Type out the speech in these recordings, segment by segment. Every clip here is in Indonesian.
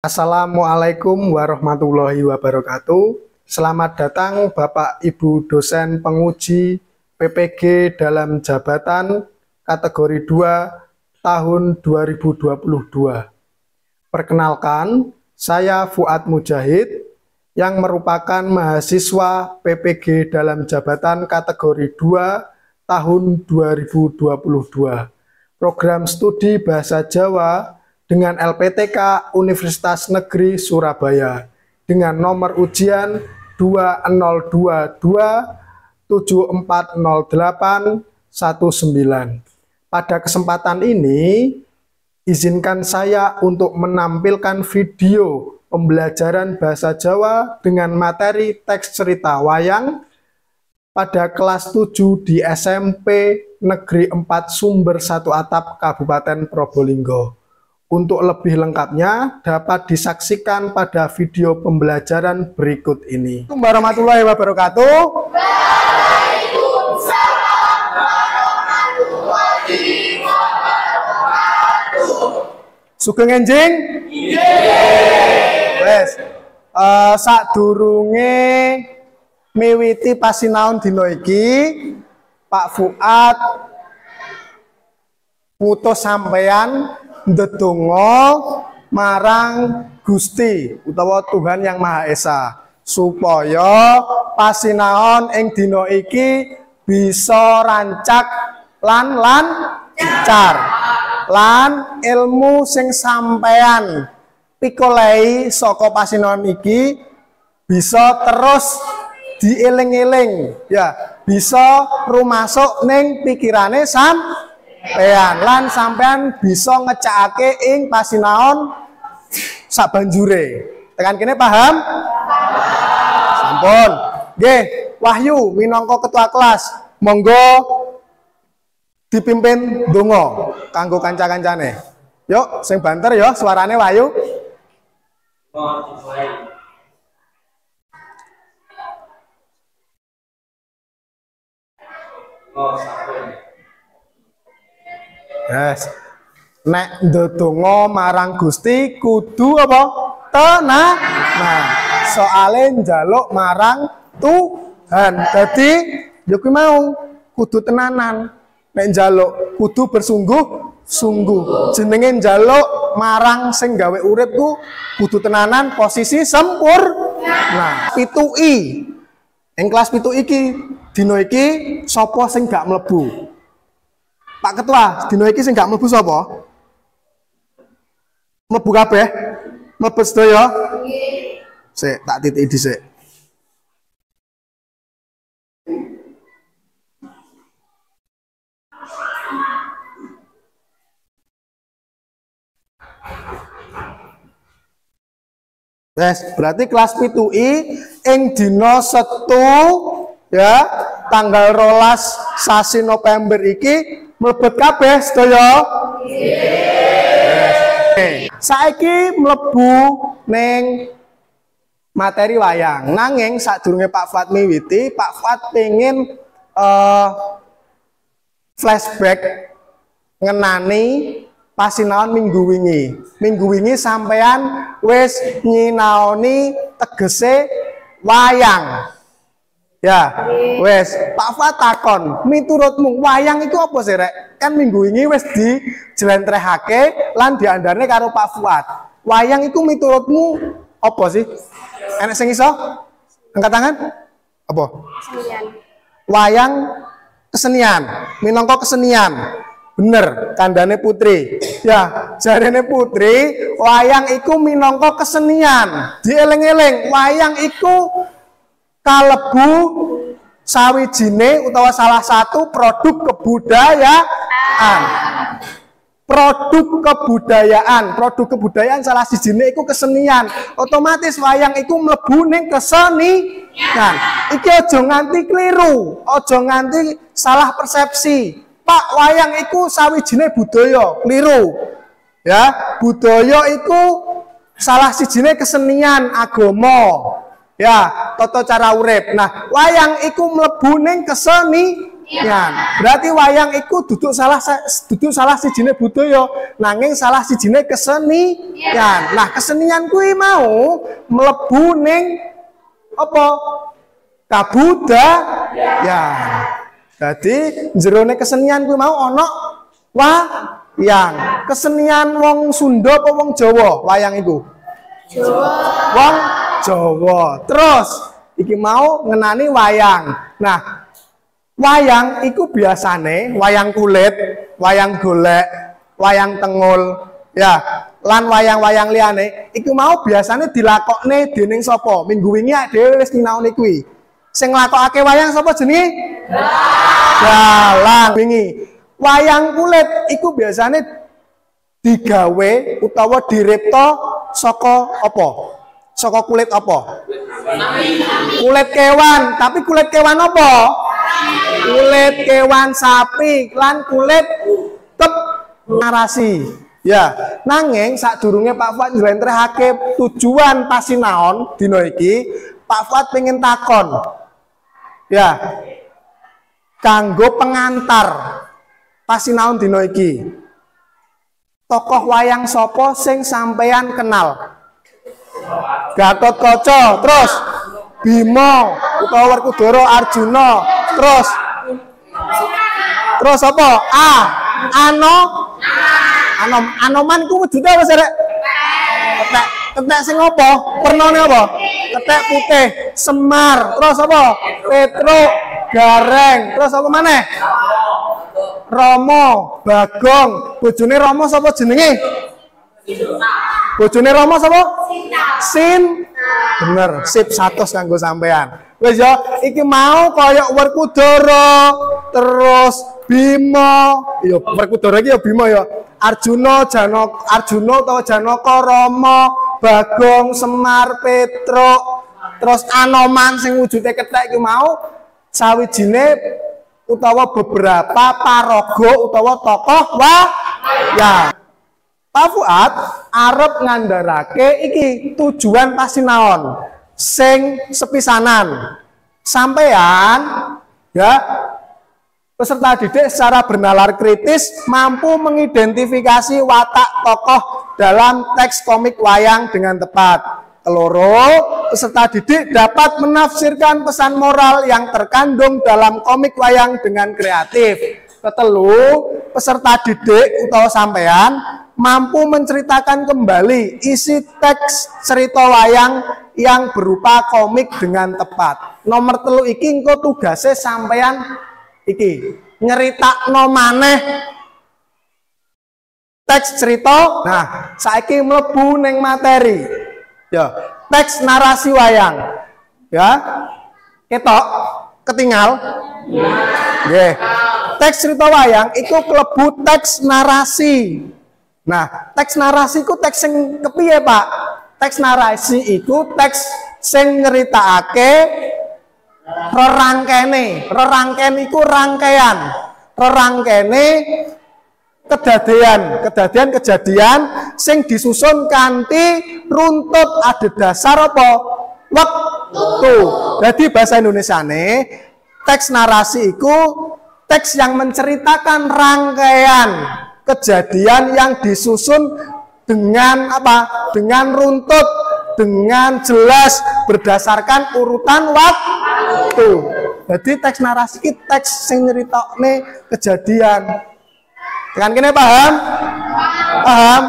Assalamualaikum warahmatullahi wabarakatuh. Selamat datang Bapak Ibu dosen penguji PPG dalam jabatan kategori 2 tahun 2022. Perkenalkan, saya Fuad Mujahid yang merupakan mahasiswa PPG dalam jabatan kategori 2 tahun 2022. Program studi Bahasa Jawa dengan LPTK Universitas Negeri Surabaya dengan nomor ujian 2022-740819. Pada kesempatan ini, izinkan saya untuk menampilkan video pembelajaran Bahasa Jawa dengan materi teks cerita wayang pada kelas 7 di SMP Negeri 4 Sumber 1 Atap Kabupaten Probolinggo. Untuk lebih lengkapnya dapat disaksikan pada video pembelajaran berikut ini. Assalamualaikum warahmatullahi wabarakatuh. Waalaikumsalam warahmatullahi wabarakatuh. Sugeng enjing? Wes. Sadurunge miwiti pasinaon dina iki, Pak Fuad ngutus sampeyan ndedonga marang Gusti utawa Tuhan Yang Maha Esa supaya pasinaon ing dina iki bisa rancak lan lancar lan ilmu sing sampean pikolei saka pasinaon iki bisa terus dieling-eling ya, bisa rumasuk ning pikirane sampean lan sampean bisa ngecakake ing pasinaon sabanjure. Tekan kene paham? Sampun. Nggih, Wahyu minangka ketua kelas, monggo dipimpin donga kanggo kanca-kancane. Yuk, sing banter ya suarane Wahyu. Yes. Nek ndedonga marang Gusti kudu apa? Tenang. Nah, soale njaluk marang Tuhan. Dadi yo kuwi mau kudu tenanan. Nek njaluk kudu bersungguh-sungguh. Jenenge njaluk marang sing gawe urip ku kudu tenanan posisi sempurna. 7I. Ing kelas 7 iki dina iki sapa sing gak mlebu? Pak Ketua, dino iki sing gak mlebu sapa? Mlebu kabeh? Mlebu sedaya? Nggih. Sik, tak titiki dhisik. Wes, berarti kelas 7I ing dina Setu ya, tanggal 12 sasi November iki mlebet kabeh sedaya? Nggih. Saiki mlebu ning materi wayang. Nanging sadurunge Pak Fuad miwiti, Pak Fuad pengen flashback ngenani pasinaon minggu wingi. Minggu wingi sampean wis nyinaoni tegese wayang. Ya, wes Pak Fuad takon, miturutmu wayang itu apa sih rek? Kan minggu ini wes dijelentrehake lan diandane karo Pak Fuad. Wayang itu miturutmu apa sih? Enek sing iso? Angkat tangan? Apa? Kesenian. Wayang kesenian, minangka kesenian. Bener, kandhane Putri. Ya, jarene Putri, wayang iku minangka kesenian. Dieling-eling, wayang iku kalebu sawijine utawa salah satu produk kebudayaan. Produk kebudayaan salah sijine iku kesenian. Otomatis wayang iku mlebu ning kesenian. Iki aja nganti kliru, aja nganti salah persepsi. Pak, wayang iku sawijine budaya, kliru. Ya, budaya iku salah sijine kesenian agama. Ya, tata cara urip. Nah, wayang iku mlebu ning kesenian. Berarti wayang iku duduk salah sijine budaya, nanging salah sijine kesenian. Nah, kesenian kuwi mau mlebu ning apa? Kabudayan. Jadi jerone kesenian kuwi mau ana wayang. Kesenian wong Sunda apa wong Jawa wayang iku? Jawa. Wong Jawa. Terus iki mau ngenani wayang. Nah, wayang iku biasane wayang kulit, wayang golek, wayang tengul, ya, lan wayang-wayang liyane iku mau biasane dilakokne dening sapa? Minggu wingi dhewe wis nyinaoni kuwi. Sing nglakokake wayang sapa jenenge? Dalang. Wingi. Wayang kulit iku biasane digawe utawa diripta saka apa? Saka kulit apa? Kulit kewan, tapi kulit kewan apa? Kulit kewan sapi lan kulit narasi. Ya, nanging sadurunge Pak Fuad njlentrehake tujuan pasinaon dina iki, Pak Fuad pengen takon. Ya. Kanggo pengantar pasinaon dina iki. Tokoh wayang sapa sing sampeyan kenal? Gatotkaca, terus Bima utawa Werkudara, Arjuna, terus apa? Anoman ku wujude apa sih, Rek? Ketek sing apa? Pernone apa? Ketek putih, Semar, terus apa? Petruk, Gareng, terus apa maneh? Rama, Bagong. Bojone Rama sapa jenenge? Bojone Rama sapa? Sin. Bener, sip 100 kanggo sampean. Wis ya, iki mau kaya Werkudara, terus Bima, ya Werkudara iki ya Bima ya. Arjuna utawa Janaka, Rama, Bagong, Semar, Petruk, terus Anoman sing wujude kethek iki mau sawijine utawa beberapa paraga utawa tokoh wayang. Pak Fuad arep ngandharake iki tujuan pasinaon sing sepisanan. Sampean ya peserta didik secara bernalar kritis mampu mengidentifikasi watak tokoh dalam teks komik wayang dengan tepat. Keloro, peserta didik dapat menafsirkan pesan moral yang terkandung dalam komik wayang dengan kreatif. Ketelu, peserta didik utawa sampean mampu menceritakan kembali isi teks cerita wayang yang berupa komik dengan tepat. Nomor telu iki engko tugase sampean iki nyeritakno maneh teks cerita. Nah, saiki mlebu ning materi. Ya, teks narasi wayang. Ya. Ketok ketinggal. Nggih. Teks cerita wayang iku klebu teks narasi. Nah, teks narasi iku teks sing kepiye, Pak? Teks narasi iku teks sing nyeritakake rerangkene. Rerangken iku rangkaian. Rerangkene kejadian sing disusun kanthi runtut adhedhasar apa? Wektu. Jadi bahasa Indonesiane teks narasi iku teks yang menceritakan rangkaian kejadian yang disusun dengan apa? Dengan runtut, dengan jelas berdasarkan urutan waktu. Jadi teks narasi iki teks sing nyeritokne kejadian. Tekan kene paham? Paham?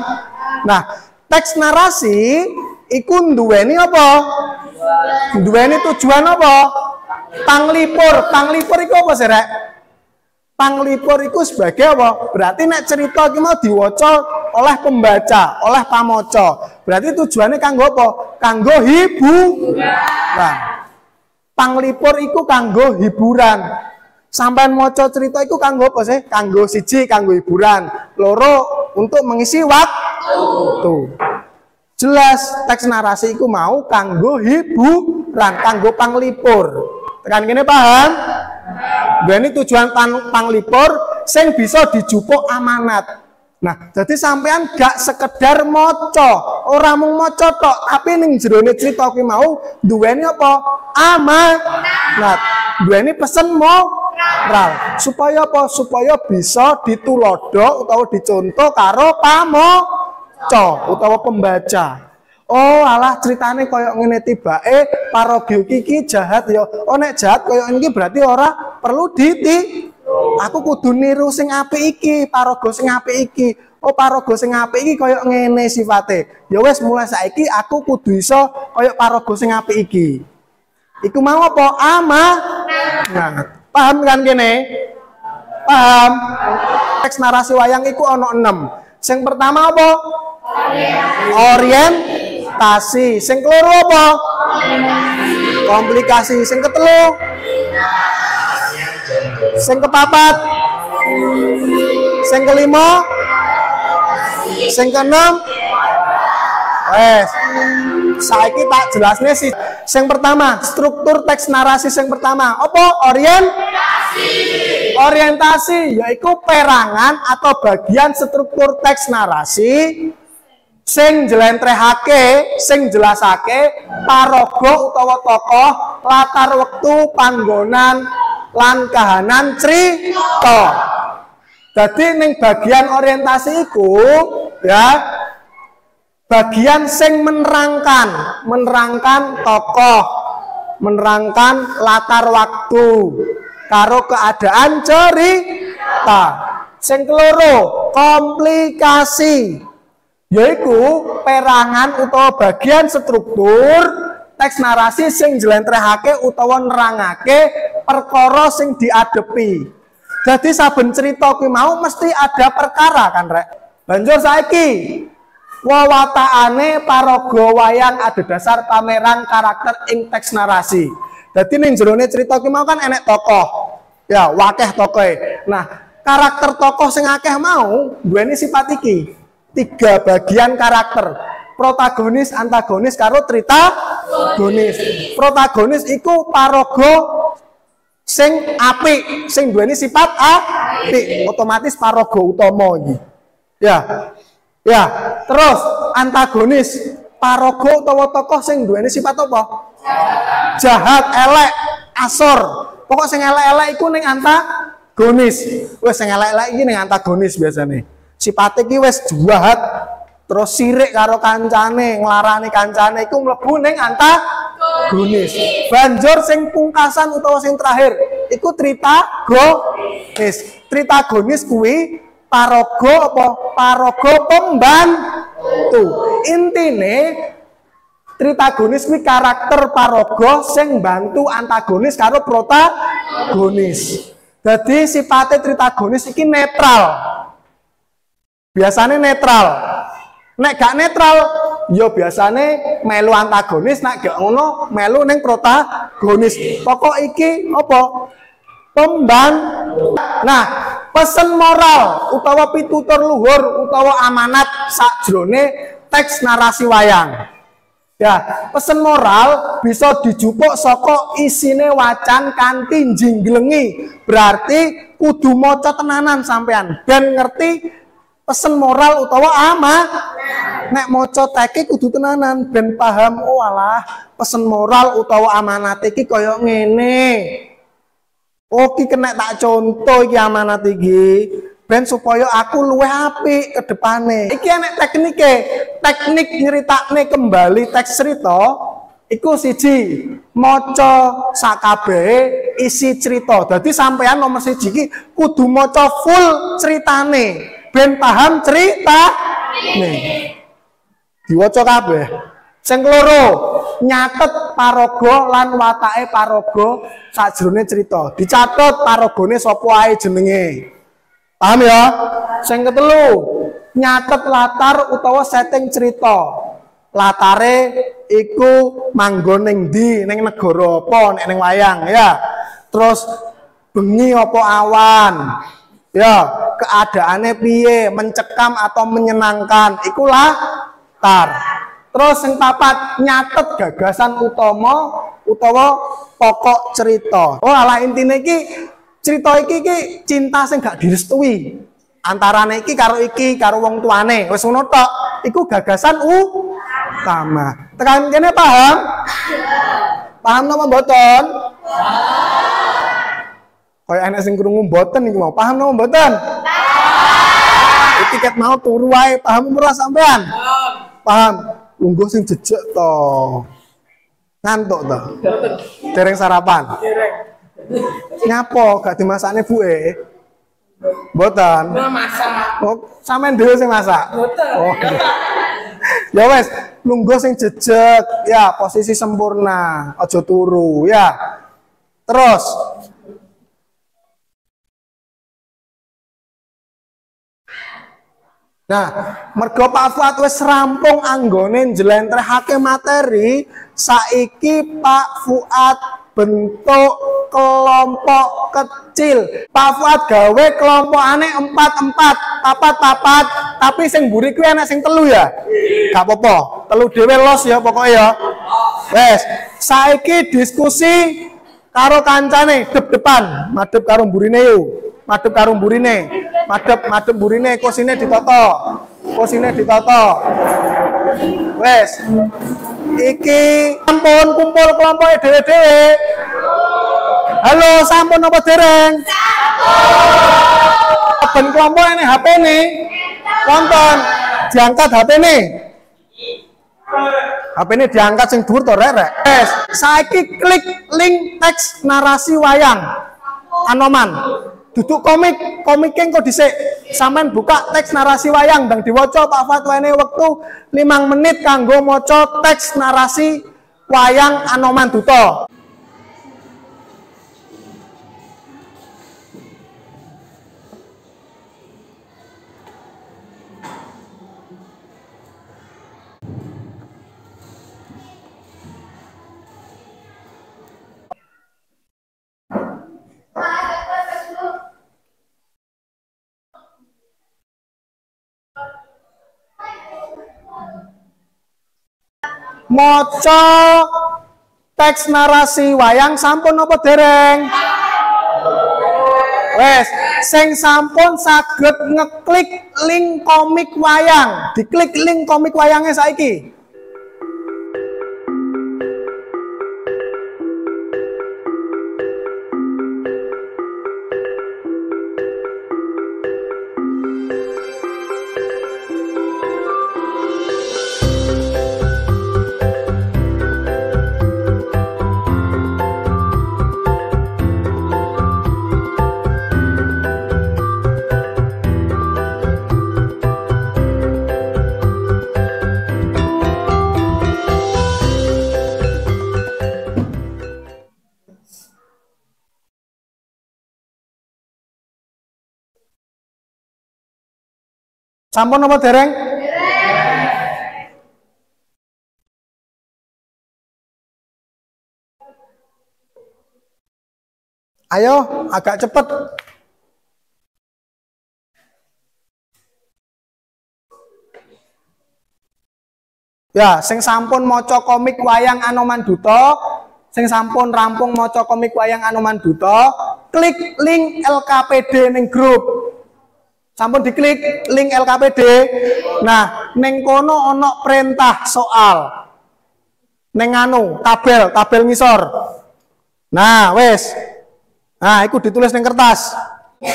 Nah, teks narasi iku nduweni apa? Nduweni tujuan apa? Panglipur. Panglipur iku apa sih, Rek? Panglipur iku sebagai apa? Berarti nek cerita iki mau diwaca oleh pembaca, oleh pamaca. Berarti tujuannya kanggo apa? Kanggo hiburan. Nah, panglipur iku kanggo hiburan. Sampai maca cerita itu kanggo apa sih? Kanggo siji, kanggo hiburan. Loro, untuk mengisi waktu. Jelas, teks narasi itu mau kanggo hiburan, kanggo panglipur. Tekan kene paham? Ini tujuan panglipur sing bisa dijupuk amanat. Nah, jadi sampean gak sekedar maca, ora mung maca tok, tapi ning jerone cerita ki mau duweni apa? Amanat. Duweni pesen mau netral. Supaya apa? Supaya bisa ditulodo utawa dicontoh karo pamaca utawa pembaca. Oh, alah ceritane koyo ngene tibake paraga iki jahat ya. Oh, nek jahat koyo iki berarti ora perlu aku kudu niru sing apik iki, paraga sing apik iki. Oh, paraga sing apik iki koyo ngene sifate. Ya wis mulai saiki aku kudu iso koyo paraga sing apik iki. Iku mau apa? Nah, paham kan kene? Paham? Teks narasi wayang iku ana 6. Sing pertama apa? Orientasi. Sing keloro apa? Komplikasi. Sing ketelu? Sing kepapat? Sing kelima? Sing keenam? Saiki tak jelasnya sih. Sing pertama, struktur teks narasi sing pertama. Apa? Orientasi yaitu perangan atau bagian struktur teks narasi sing njlentrehake, sing jelasake paraga utawa tokoh, latar wektu, panggonan lan kahanan crita. Jadi ning bagian orientasi iku ya bagian sing menerangkan tokoh, menerangkan latar waktu karo keadaan cerita. Sing keloro, komplikasi yaiku perangan utawa bagian struktur teks narasi sing njlentrehake utawa nerangake perkara sing diadepi. Jadi saben cerita kuwi mau mesti ada perkara kan rek. Banjur saiki wawataane paraga wayang adhedhasar pameran karakter ing teks narasi. Dadi ning jerone cerita ki mau kan enek tokoh. Ya, wakeh tokohe. Nah, karakter tokoh sing akeh mau duweni sifat iki. 3 bagian karakter. Protagonis, antagonis karo tritagonis. Protagonis iku paraga sing apik, sing duweni sifat apik. Otomatis paraga utama iki. Ya. Ya, terus antagonis, paraga utawa tokoh sing duweni sifat apa? Jahat, elek, asor. Pokok sing elek-elek iku ning antagonis. Wes sing elek-elek iki ning antagonis biasane. Sipate iki wis jahat, terus sirik karo kancane, nglarani kancane iku mlebu ning antagonis. Banjur sing pungkasan utawa sing terakhir iku tritagonis. Tritagonis kuwi paraga apa? Paraga pembantu. Intine tritagonis kuwi karakter paraga sing bantu antagonis karo protagonis. Jadi sifatnya tritagonis iki netral. Biasanya netral. Nek gak netral, yo biasane melu antagonis, nek gak ngono melu ning protagonis. Pokok iki apa? Pembantu. Nah, pesen moral utawa pitutur luhur utawa amanat sakjroning teks narasi wayang. Ya, pesen moral bisa dijupuk saka isine wacan kanthi njinglengi. Berarti kudu maca tenanan sampean ben ngerti pesen moral utawa nek maca teke kudu tenanan ben paham. Oh alah, pesen moral utawa amanat iki kaya ngene. Oke, kena tak contoh iki amanat iki ben supaya aku luwih apik ke depane. Iki enek teknike. Teknik nyeritakne kembali teks cerita iku siji maca sakabehe isi cerita. Dadi sampean nomor siji iki kudu maca full ceritane ben paham ceritane. Diwaca kabeh. Sing keloro, nyatet paraga lan watake paraga sajroning cerita. Dicatet paragane sapa ae jenenge. Paham ya? Sing ketelu, nyatet latar utawa setting cerita. Latare iku manggon ning ndi, ning negara apa, nek ning wayang ya. Terus bengi apa awan. Ya, keadaannya piye, mencekam atau menyenangkan. Iku latar. Terus yang papat, nyatet gagasan utama utawa pokok cerita. Oh alah intine iki cerita iki cinta sing gak direstui. Antarane iki karo wong tuane. Wis ngono tok. Iku gagasan utama. Tekan kene paham? Paham napa mboten? Kaya enek sing krungu mboten iki mau. Paham napa mboten? Tiket mau turu wae, paham ora sampean? Paham. Lungguh sing jejeg to. Ngantuk to. Dereng sarapan. Nyapo gak dimasakne buke? Mboten. Masak. Oh, sampean dhewe sing masak. Mboten. Oh. Ya wes, lungguh sing jejeg, ya posisi sempurna, aja turu, ya. Terus nah, mergo Pak Fuad wis rampung anggone njlentrehake materi, saiki Pak Fuad bentuk kelompok kecil. Pak Fuad gawe kelompokane 4-4, 4-4, tapi sing mburi kuwi enak sing telu ya. Gak apa-apa, telu dhewe los ya pokoknya ya. Wes, saiki diskusi karo kancane depan, madhep karo mburine yo. Madhep karo mburine. Madhep mburine, kursine ditoto. Kursine ditoto. Wes. Iki sampun kumpul kelompoke dhewe-dhewe. Halo, sampun apa dereng? Sampun. Ben kelompok ini HP-ne. Wonten. Diangkat HP-ne. HP-ne diangkat sing dhuwur to rek. Wes, saiki klik link teks narasi wayang. Anoman. Duduk komik engko dhisik. Sampeyan buka teks narasi wayang dan diwaca Pak Fuad wene wektu 5 menit kanggo maca teks narasi wayang Anoman Duto. Maca teks narasi wayang sampun apa dereng? Wes, sing sampun saged ngeklik link komik wayang. Diklik link komik wayangnya saiki. Sampun apa dereng? Ayo, agak cepet. Ya, sing sampun maca komik wayang Anoman Duto, sing sampun rampung maca komik wayang Anoman Duto, klik link LKPD ning grup. Sampun diklik link LKPD. Nah, ning kono ana perintah soal. Ning anu, tabel ngisor. Nah, wis. Nah, iku ditulis ning kertas.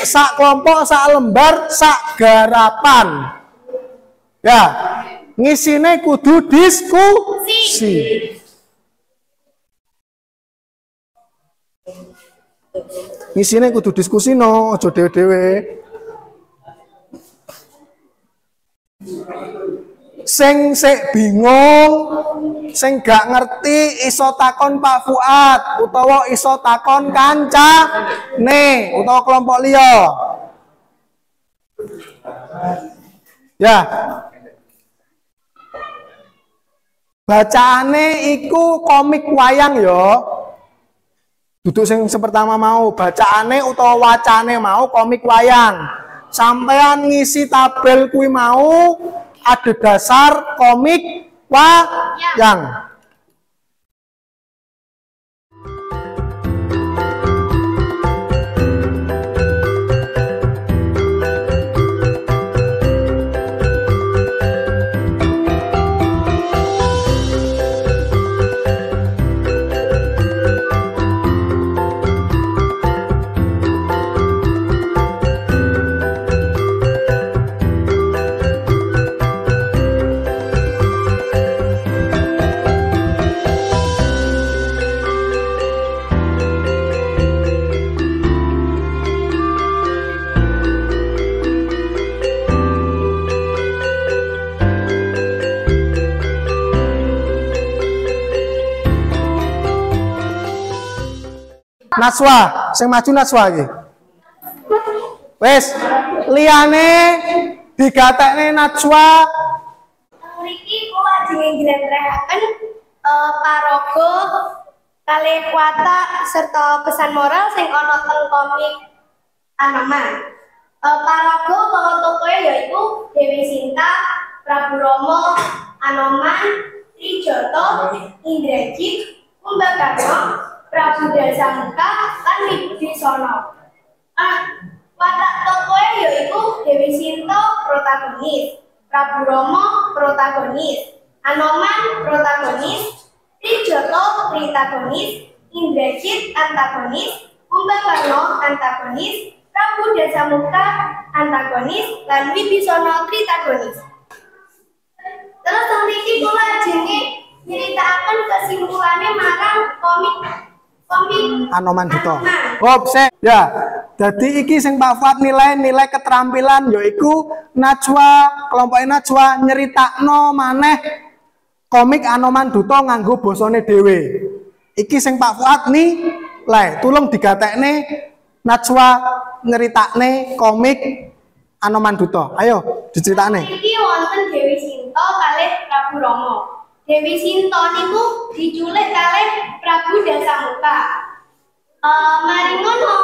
Sak kelompok, sak lembar, sak garapan. Ya, ngisine kudu diskusi. Ngisine kudu diskusi no, aja dhewe-dhewe. Sing sik bingung, sing gak ngerti iso takon Pak Fuad utawa iso takon kancane utawa kelompok liya. Ya. Bacaane iku komik wayang ya. Duduk sing pertama mau bacaane utawa wacane mau komik wayang. Sampean ngisi tabel kuwi mau ada dasar komik wayang. Najwa, sing maju Najwa iki. Wes, liyane digatekne Najwa. Mriki kula jeneng njlentrehaken paraga kalih watak serta pesan moral sing ana teng komik Anoman. Paraga utawa tokoe yaiku Dewi Sinta, Prabu Rama, Anoman, Trijata, Indrajit, Kumbakarna, Prabu Dasamuka, lan Wibisana. Watak tokoe yaiku Dewi Sinta protagonis, Prabu Rama protagonis, Anoman protagonis, Trijata protagonis, Indrajit antagonis, Kumbakarna antagonis, Prabu Dasamuka antagonis, lan Wibisana tritagonis. Terus mriki kula jenenge nyritakaken kesimpulane marang komik Anoman Duta. Hop, sik. Ya. Dadi iki sing Pak Fuad nilai keterampilan yaiku Najwa, kelompok Najwa nyeritakno maneh komik Anoman Duta nganggo basane dhewe. Iki sing Pak Fuad nilai, tulung digatekne Najwa nyeritakne komik Anoman Duta. Ayo diceritakne. Iki wonten Dewi Sinta kalih Prabu Rama. Dewi Sinta niku diculik kalih Prabu Dasamuka. Mari ngono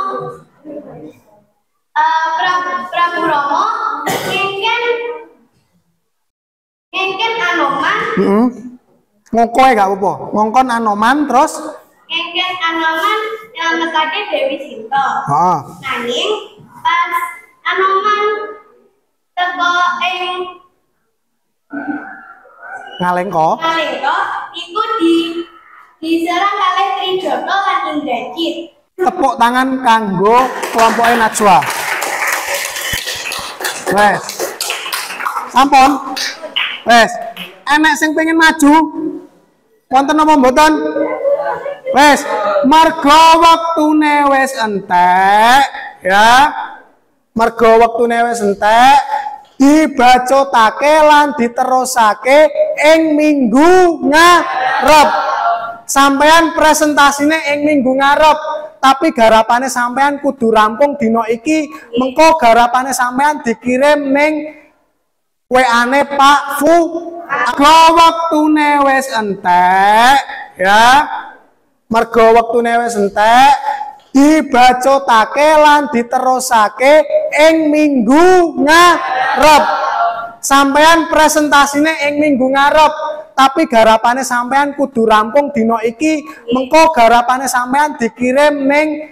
Prabu Rama ngengken Anoman. Ngokoe gak apa-apa. Ngongkon Anoman terus Ngengken Anoman nyelametake Dewi Sinta. Heeh. Nanging pas Anoman teko ing Ngalengka iku diserang kalih Trijata lan Indrajit. tepuk tangan kanggo kelompok Najwa. Wes. Sampun. Wes. Enek sing pengen maju? Wonten apa mboten? Wes, mergo wektune wis entek, ya. Mergo wektune wis entek, dibacotake lan diterusake ing minggu ngarep. Sampean presentasine ing minggu ngarep, tapi garapane sampean kudu rampung dina iki, mengko garapane sampean dikirim ning WA-ne Pak Fu. Mergo wektune wis entek, ya. Mergo wektune wis entek, dibacotake lan diterusake ing minggu ngarep. Sampean presentasine ing minggu ngarep, tapi garapane sampean kudu rampung dina iki, mengko garapane sampean dikirim ning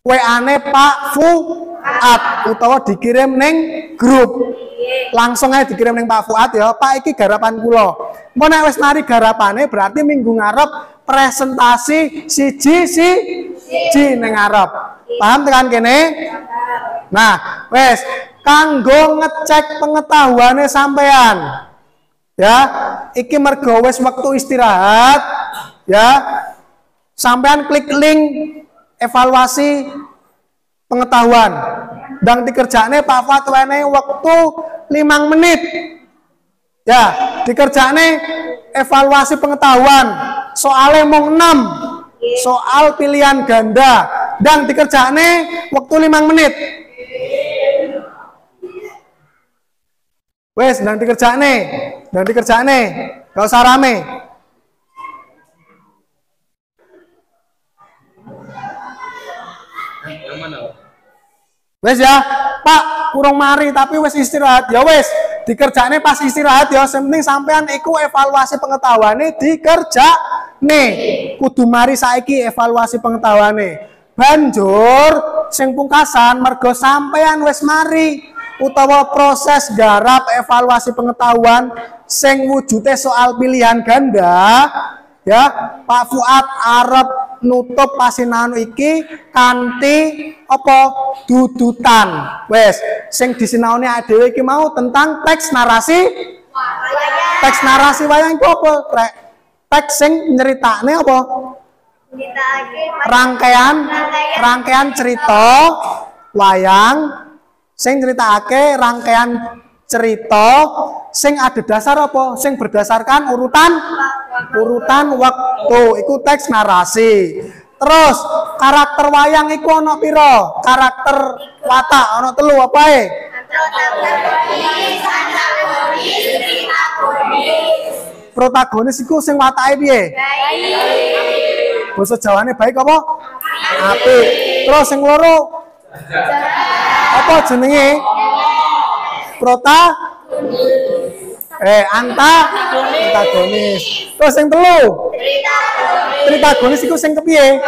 WA-ne Pak Fuad utawa dikirim ning grup. Langsung aja dikirim ning Pak Fuad ya, Pak iki garapan kula. Engko nek wis mari garapane berarti minggu ngarep presentasi siji ning ngarep. Paham tekan kene? Nah, wes kanggo ngecek pengetahuane sampean. Ya, iki mergo wis wektu istirahat, ya. Sampean klik link evaluasi pengetahuan. Ndang dikerjakne Pak Fuad wene wektu 5 menit. Ya, dikerjakne evaluasi pengetahuan. Soalnya mung 6. Soal pilihan ganda. Ndang dikerjakne wektu 5 menit. Wes, ndang dikerjakne. Gak usah rame. Wes ya, Pak, kurang mari tapi wes istirahat. Ya wes, dikerjakne pas istirahat ya. Yang penting sampean iku evaluasi pengetahuane dikerjakne. Kudu mari saiki evaluasi pengetahuane. Banjur sing pungkasan mergo sampean wes mari utawa proses garap evaluasi pengetahuan sing wujute soal pilihan ganda, ya Pak Fuad arep nutup pasinanu iki kanthi apa dudutan. Wes, sing disinaoni dhewe iki mau tentang teks narasi. Teks narasi wayang iku apa? Teks sing nyeritakne apa? Rangkaian cerita wayang sing nyeritakake rangkaian cerita sing ada dasar apa? Sing berdasarkan urutan waktu. Iku teks narasi. Terus karakter wayang iku ana pira? Karakter watak ana 3 apa ae? Protagonis iku sing watake piye? Baik. Basa Jawane baik apa? Apik. Terus sing loro? Apa jenenge? Antagonis. Terus sing 3? Tritagonis iku sing kepiye?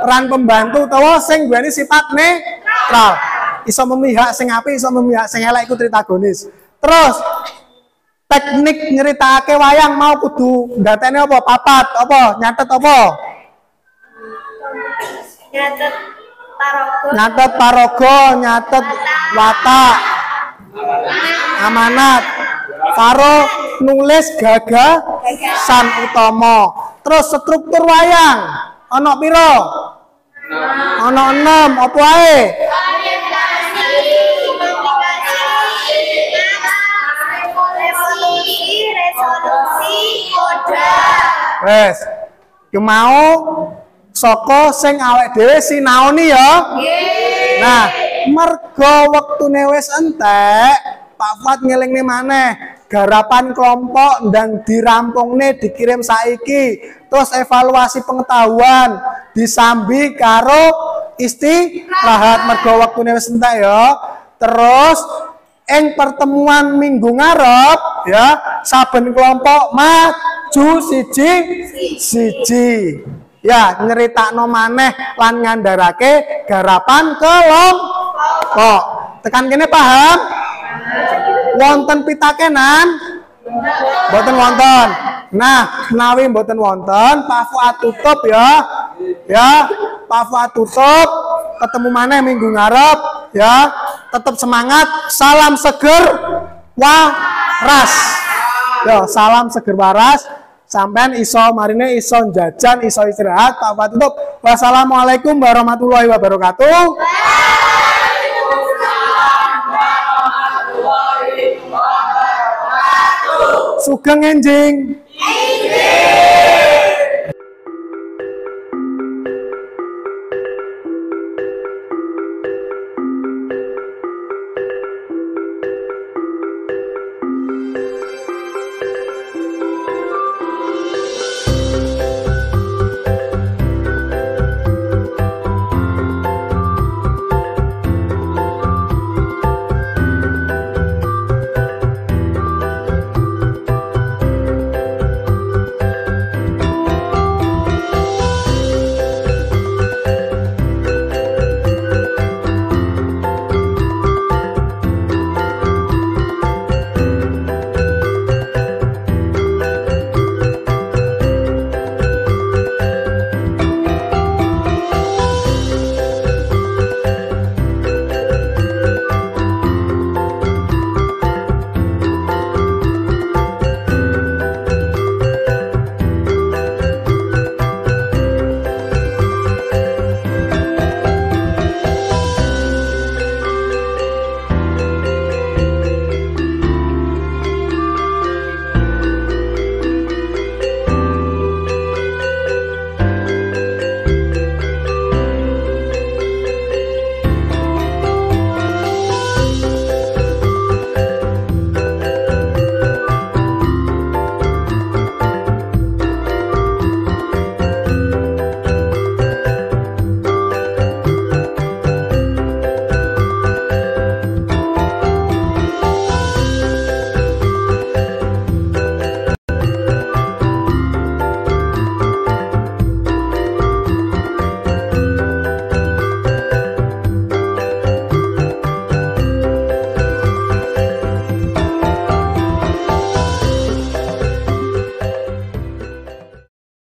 Peran pembantu utawa sing duweni sifat netral. Iso memihak sing apik, iso memihak sing elek iku tritagonis. Terus teknik nyeritakake wayang mau kudu ndatene apa? Papat apa? Nyatet apa? Nyatet paraga, nyatet watak, amanat, karo nulis gagasan utama. Terus struktur wayang ana pira? Ana 6, apa ae? Wes, ki mau saka sing awake dhewe sinaoni ya. Nah, mergo wektune wis entek, Pak Fuad ngelingne maneh garapan kelompok ndang dirampungne dikirim saiki. Terus evaluasi pengetahuan disambi karo istirahat mergo wektune wis entek ya. Terus ing pertemuan minggu ngarep ya saben kelompok maju siji ya nyeritakno maneh lan ngandharake garapan kelompok. Tekan kene paham? Wonten pitakenan? Mboten wonten. Nah, menawi mboten wonten, Pak Fuad tutup ya. Ya, Pak Fuad tutup. Ketemu maneh minggu ngarep ya. Tetap semangat, salam seger waras. Yo, salam seger waras. Sampean iso marine iso jajan, iso istirahat. Pak Fuad tutup. Wassalamualaikum warahmatullahi wabarakatuh. Sugeng enjing.